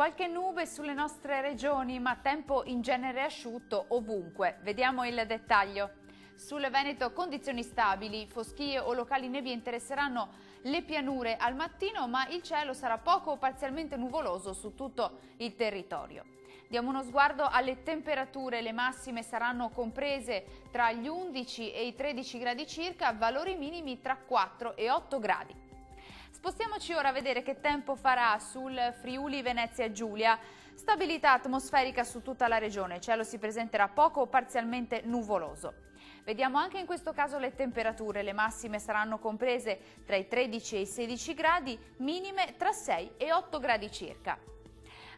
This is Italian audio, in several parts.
Qualche nube sulle nostre regioni, ma tempo in genere asciutto ovunque. Vediamo il dettaglio. Sul Veneto condizioni stabili, foschie o locali nevi interesseranno le pianure al mattino, ma il cielo sarà poco o parzialmente nuvoloso su tutto il territorio. Diamo uno sguardo alle temperature, le massime saranno comprese tra gli 11 e i 13 gradi circa, valori minimi tra 4 e 8 gradi. Spostiamoci ora a vedere che tempo farà sul Friuli Venezia Giulia. Stabilità atmosferica su tutta la regione, il cielo si presenterà poco o parzialmente nuvoloso. Vediamo anche in questo caso le temperature, le massime saranno comprese tra i 13 e i 16 gradi, minime tra 6 e 8 gradi circa.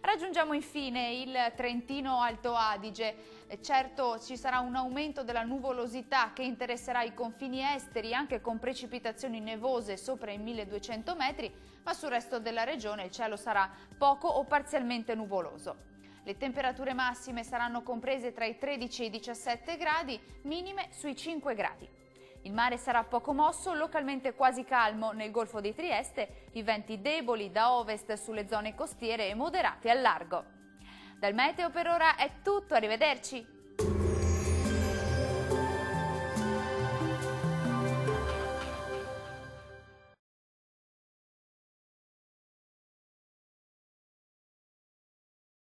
Raggiungiamo infine il Trentino Alto Adige. Certo ci sarà un aumento della nuvolosità che interesserà i confini esteri anche con precipitazioni nevose sopra i 1200 metri, ma sul resto della regione il cielo sarà poco o parzialmente nuvoloso. Le temperature massime saranno comprese tra i 13 e i 17 gradi, minime sui 5 gradi. Il mare sarà poco mosso, localmente quasi calmo nel Golfo di Trieste, i venti deboli da ovest sulle zone costiere e moderati al largo. Dal meteo per ora è tutto, arrivederci!